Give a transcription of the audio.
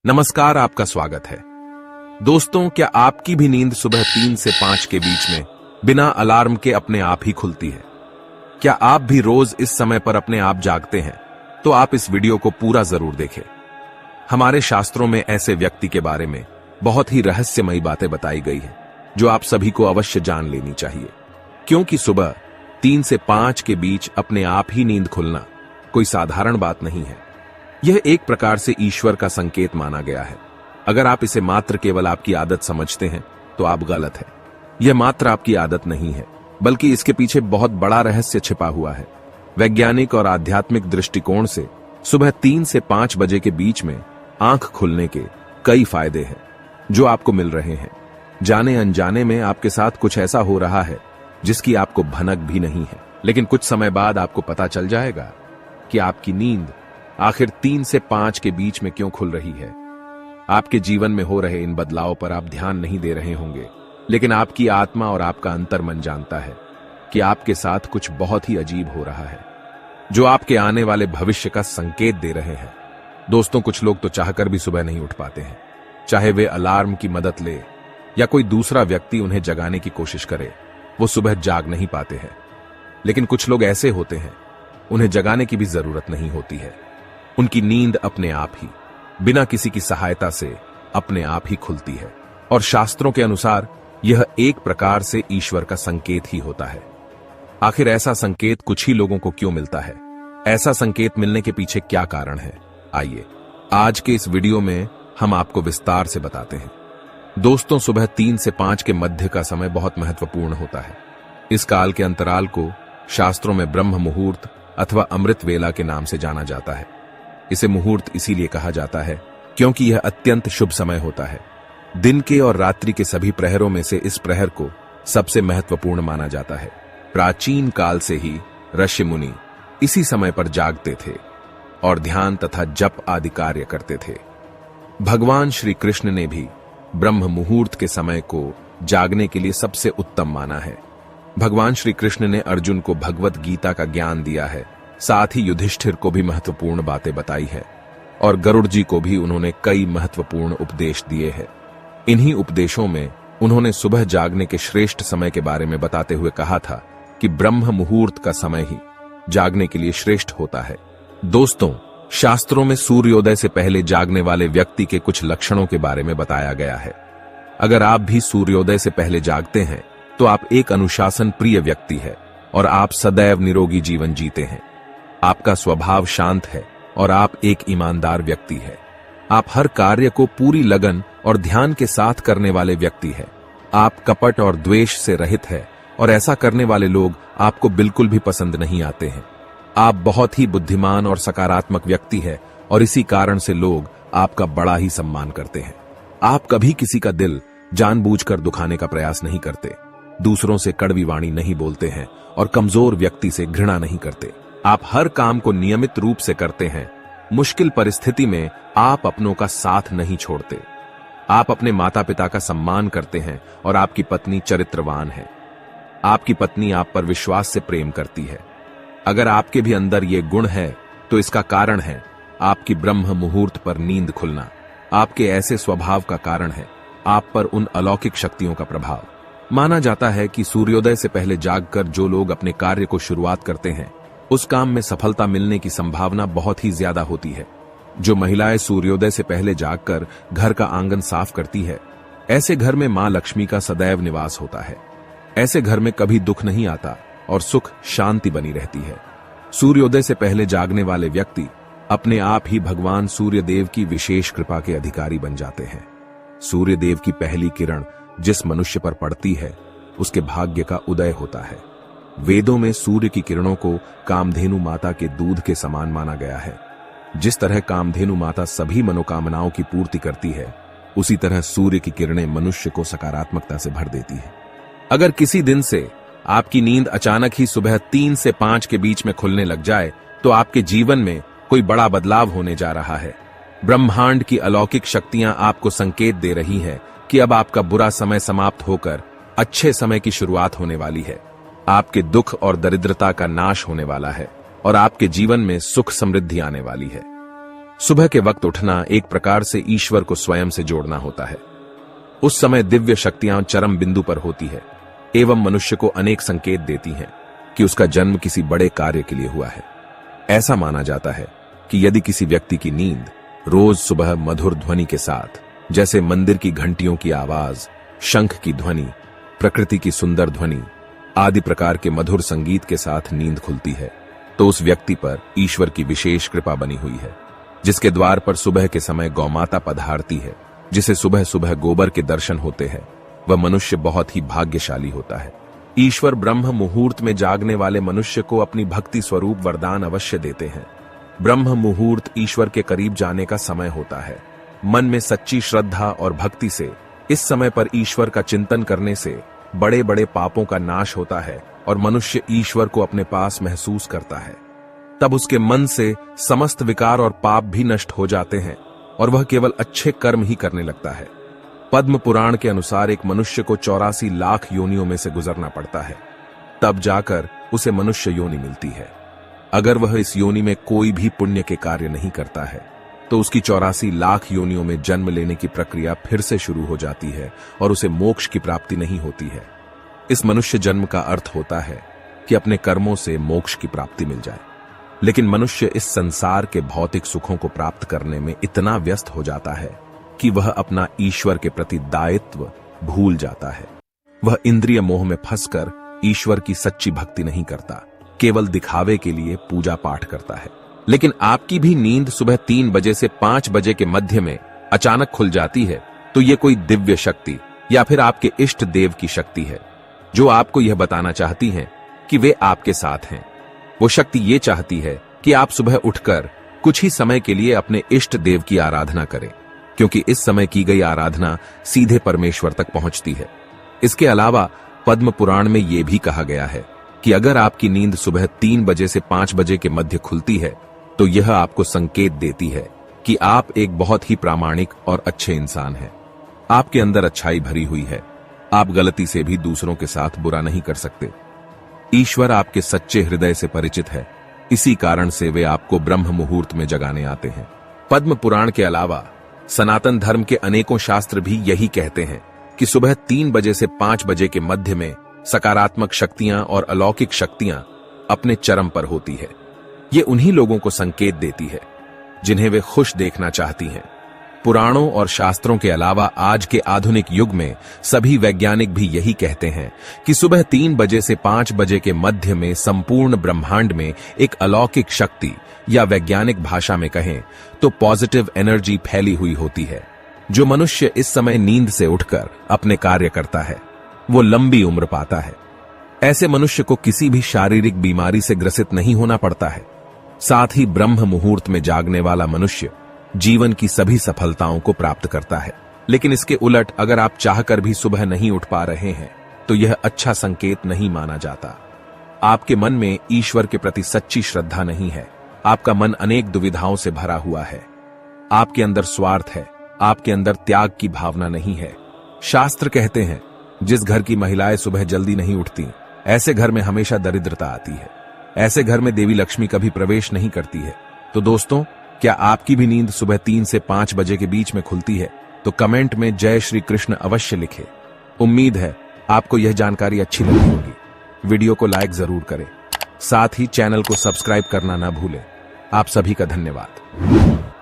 नमस्कार, आपका स्वागत है। दोस्तों, क्या आपकी भी नींद सुबह 3 से 5 के बीच में बिना अलार्म के अपने आप ही खुलती है? क्या आप भी रोज इस समय पर अपने आप जागते हैं? तो आप इस वीडियो को पूरा जरूर देखें। हमारे शास्त्रों में ऐसे व्यक्ति के बारे में बहुत ही रहस्यमयी बातें बताई गई हैं, जो आप सभी को अवश्य जान लेनी चाहिए, क्योंकि सुबह 3 से 5 के बीच अपने आप ही नींद खुलना कोई साधारण बात नहीं है। यह एक प्रकार से ईश्वर का संकेत माना गया है। अगर आप इसे मात्र केवल आपकी आदत समझते हैं तो आप गलत हैं। यह मात्र आपकी आदत नहीं है, बल्कि इसके पीछे बहुत बड़ा रहस्य छिपा हुआ है। वैज्ञानिक और आध्यात्मिक दृष्टिकोण से सुबह 3 से 5 बजे के बीच में आंख खुलने के कई फायदे हैं जो आपको मिल रहे हैं। जाने अनजाने में आपके साथ कुछ ऐसा हो रहा है जिसकी आपको भनक भी नहीं है, लेकिन कुछ समय बाद आपको पता चल जाएगा कि आपकी नींद आखिर 3 से 5 के बीच में क्यों खुल रही है। आपके जीवन में हो रहे इन बदलावों पर आप ध्यान नहीं दे रहे होंगे, लेकिन आपकी आत्मा और आपका अंतर्मन जानता है कि आपके साथ कुछ बहुत ही अजीब हो रहा है, जो आपके आने वाले भविष्य का संकेत दे रहे हैं। दोस्तों, कुछ लोग तो चाहकर भी सुबह नहीं उठ पाते हैं, चाहे वे अलार्म की मदद ले या कोई दूसरा व्यक्ति उन्हें जगाने की कोशिश करे, वो सुबह जाग नहीं पाते हैं। लेकिन कुछ लोग ऐसे होते हैं, उन्हें जगाने की भी जरूरत नहीं होती है। उनकी नींद अपने आप ही, बिना किसी की सहायता से अपने आप ही खुलती है, और शास्त्रों के अनुसार यह एक प्रकार से ईश्वर का संकेत ही होता है। आखिर ऐसा संकेत कुछ ही लोगों को क्यों मिलता है? ऐसा संकेत मिलने के पीछे क्या कारण है? आइए आज के इस वीडियो में हम आपको विस्तार से बताते हैं। दोस्तों, सुबह 3 से 5 के मध्य का समय बहुत महत्वपूर्ण होता है। इस काल के अंतराल को शास्त्रों में ब्रह्म मुहूर्त अथवा अमृत वेला के नाम से जाना जाता है। इसे मुहूर्त इसीलिए कहा जाता है क्योंकि यह अत्यंत शुभ समय होता है। दिन के और रात्रि के सभी प्रहरों में से इस प्रहर को सबसे महत्वपूर्ण माना जाता है। प्राचीन काल से ही ऋषि मुनि इसी समय पर जागते थे और ध्यान तथा जप आदि कार्य करते थे। भगवान श्री कृष्ण ने भी ब्रह्म मुहूर्त के समय को जागने के लिए सबसे उत्तम माना है। भगवान श्री कृष्ण ने अर्जुन को भगवत गीता का ज्ञान दिया है, साथ ही युधिष्ठिर को भी महत्वपूर्ण बातें बताई है, और गरुड़ जी को भी उन्होंने कई महत्वपूर्ण उपदेश दिए हैं। इन्हीं उपदेशों में उन्होंने सुबह जागने के श्रेष्ठ समय के बारे में बताते हुए कहा था कि ब्रह्म मुहूर्त का समय ही जागने के लिए श्रेष्ठ होता है। दोस्तों, शास्त्रों में सूर्योदय से पहले जागने वाले व्यक्ति के कुछ लक्षणों के बारे में बताया गया है। अगर आप भी सूर्योदय से पहले जागते हैं तो आप एक अनुशासन प्रिय व्यक्ति है और आप सदैव निरोगी जीवन जीते हैं। आपका स्वभाव शांत है और आप एक ईमानदार व्यक्ति है। आप हर कार्य को पूरी लगन और ध्यान के साथ करने वाले व्यक्ति है। आप कपट और द्वेष से रहित है और ऐसा करने वाले लोग आपको बिल्कुल भी पसंद नहीं आते हैं। आप बहुत ही बुद्धिमान और सकारात्मक व्यक्ति है और इसी कारण से लोग आपका बड़ा ही सम्मान करते हैं। आप कभी किसी का दिल जानबूझकर दुखाने का प्रयास नहीं करते, दूसरों से कड़वी वाणी नहीं बोलते हैं और कमजोर व्यक्ति से घृणा नहीं करते। आप हर काम को नियमित रूप से करते हैं। मुश्किल परिस्थिति में आप अपनों का साथ नहीं छोड़ते। आप अपने माता पिता का सम्मान करते हैं और आपकी पत्नी चरित्रवान है। आपकी पत्नी आप पर विश्वास से प्रेम करती है। अगर आपके भी अंदर ये गुण है तो इसका कारण है आपकी ब्रह्म मुहूर्त पर नींद खुलना। आपके ऐसे स्वभाव का कारण है आप पर उन अलौकिक शक्तियों का प्रभाव। माना जाता है कि सूर्योदय से पहले जागकर जो लोग अपने कार्य को शुरुआत करते हैं, उस काम में सफलता मिलने की संभावना बहुत ही ज्यादा होती है। जो महिलाएं सूर्योदय से पहले जागकर घर का आंगन साफ करती है, ऐसे घर में मां लक्ष्मी का सदैव निवास होता है। ऐसे घर में कभी दुख नहीं आता और सुख शांति बनी रहती है। सूर्योदय से पहले जागने वाले व्यक्ति अपने आप ही भगवान सूर्यदेव की विशेष कृपा के अधिकारी बन जाते हैं। सूर्यदेव की पहली किरण जिस मनुष्य पर पड़ती है, उसके भाग्य का उदय होता है। वेदों में सूर्य की किरणों को कामधेनु माता के दूध के समान माना गया है। जिस तरह कामधेनु माता सभी मनोकामनाओं की पूर्ति करती है, उसी तरह सूर्य की किरणें मनुष्य को सकारात्मकता से भर देती है। अगर किसी दिन से आपकी नींद अचानक ही सुबह 3 से 5 के बीच में खुलने लग जाए तो आपके जीवन में कोई बड़ा बदलाव होने जा रहा है। ब्रह्मांड की अलौकिक शक्तियां आपको संकेत दे रही हैं कि अब आपका बुरा समय समाप्त होकर अच्छे समय की शुरुआत होने वाली है। आपके दुख और दरिद्रता का नाश होने वाला है और आपके जीवन में सुख समृद्धि आने वाली है। सुबह के वक्त उठना एक प्रकार से ईश्वर को स्वयं से जोड़ना होता है। उस समय दिव्य शक्तियां चरम बिंदु पर होती है एवं मनुष्य को अनेक संकेत देती हैं कि उसका जन्म किसी बड़े कार्य के लिए हुआ है। ऐसा माना जाता है कि यदि किसी व्यक्ति की नींद रोज सुबह मधुर ध्वनि के साथ, जैसे मंदिर की घंटियों की आवाज, शंख की ध्वनि, प्रकृति की सुंदर ध्वनि आदि प्रकार के मधुर संगीत के साथ नींद खुलती है, तो उस व्यक्ति पर ईश्वर की विशेष कृपा बनी हुई है, जिसके द्वार पर सुबह के समय गौमाता पधारती है, जिसे सुबह सुबह गोबर के दर्शन होते हैं। वह मनुष्य बहुत ही भाग्यशाली होता है। ईश्वर ब्रह्म मुहूर्त में जागने वाले मनुष्य को अपनी भक्ति स्वरूप वरदान अवश्य देते हैं। ब्रह्म मुहूर्त ईश्वर के करीब जाने का समय होता है। मन में सच्ची श्रद्धा और भक्ति से इस समय पर ईश्वर का चिंतन करने से बड़े बड़े पापों का नाश होता है और मनुष्य ईश्वर को अपने पास महसूस करता है। तब उसके मन से समस्त विकार और पाप भी नष्ट हो जाते हैं और वह केवल अच्छे कर्म ही करने लगता है। पद्म पुराण के अनुसार एक मनुष्य को 84 लाख योनियों में से गुजरना पड़ता है, तब जाकर उसे मनुष्य योनि मिलती है। अगर वह इस योनि में कोई भी पुण्य के कार्य नहीं करता है तो उसकी 84 लाख योनियों में जन्म लेने की प्रक्रिया फिर से शुरू हो जाती है और उसे मोक्ष की प्राप्ति नहीं होती है। इस मनुष्य जन्म का अर्थ होता है कि अपने कर्मों से मोक्ष की प्राप्ति मिल जाए, लेकिन मनुष्य इस संसार के भौतिक सुखों को प्राप्त करने में इतना व्यस्त हो जाता है कि वह अपना ईश्वर के प्रति दायित्व भूल जाता है। वह इंद्रिय मोह में फंसकर ईश्वर की सच्ची भक्ति नहीं करता, केवल दिखावे के लिए पूजा पाठ करता है। लेकिन आपकी भी नींद सुबह 3 बजे से 5 बजे के मध्य में अचानक खुल जाती है, तो यह कोई दिव्य शक्ति या फिर आपके इष्ट देव की शक्ति है, जो आपको यह बताना चाहती हैं कि वे आपके साथ हैं। वो शक्ति ये चाहती है कि आप सुबह उठकर कुछ ही समय के लिए अपने इष्ट देव की आराधना करें, क्योंकि इस समय की गई आराधना सीधे परमेश्वर तक पहुंचती है। इसके अलावा पद्म पुराण में यह भी कहा गया है कि अगर आपकी नींद सुबह 3 बजे से 5 बजे के मध्य खुलती है तो यह आपको संकेत देती है कि आप एक बहुत ही प्रामाणिक और अच्छे इंसान हैं। आपके अंदर अच्छाई भरी हुई है। आप गलती से भी दूसरों के साथ बुरा नहीं कर सकते। ईश्वर आपके सच्चे हृदय से परिचित है, इसी कारण से वे आपको ब्रह्म मुहूर्त में जगाने आते हैं। पद्म पुराण के अलावा सनातन धर्म के अनेकों शास्त्र भी यही कहते हैं कि सुबह 3 बजे से 5 बजे के मध्य में सकारात्मक शक्तियां और अलौकिक शक्तियां अपने चरम पर होती है। ये उन्हीं लोगों को संकेत देती है जिन्हें वे खुश देखना चाहती हैं। पुराणों और शास्त्रों के अलावा आज के आधुनिक युग में सभी वैज्ञानिक भी यही कहते हैं कि सुबह 3 बजे से 5 बजे के मध्य में संपूर्ण ब्रह्मांड में एक अलौकिक शक्ति, या वैज्ञानिक भाषा में कहें तो पॉजिटिव एनर्जी फैली हुई होती है। जो मनुष्य इस समय नींद से उठकर अपने कार्य करता है वो लंबी उम्र पाता है। ऐसे मनुष्य को किसी भी शारीरिक बीमारी से ग्रसित नहीं होना पड़ता है। साथ ही ब्रह्म मुहूर्त में जागने वाला मनुष्य जीवन की सभी सफलताओं को प्राप्त करता है। लेकिन इसके उलट अगर आप चाहकर भी सुबह नहीं उठ पा रहे हैं तो यह अच्छा संकेत नहीं माना जाता। आपके मन में ईश्वर के प्रति सच्ची श्रद्धा नहीं है। आपका मन अनेक दुविधाओं से भरा हुआ है। आपके अंदर स्वार्थ है, आपके अंदर त्याग की भावना नहीं है। शास्त्र कहते हैं जिस घर की महिलाएं सुबह जल्दी नहीं उठती, ऐसे घर में हमेशा दरिद्रता आती है। ऐसे घर में देवी लक्ष्मी कभी प्रवेश नहीं करती है। तो दोस्तों, क्या आपकी भी नींद सुबह 3 से 5 बजे के बीच में खुलती है? तो कमेंट में जय श्री कृष्ण अवश्य लिखें। उम्मीद है आपको यह जानकारी अच्छी लगी होगी। वीडियो को लाइक जरूर करें, साथ ही चैनल को सब्सक्राइब करना ना भूलें। आप सभी का धन्यवाद।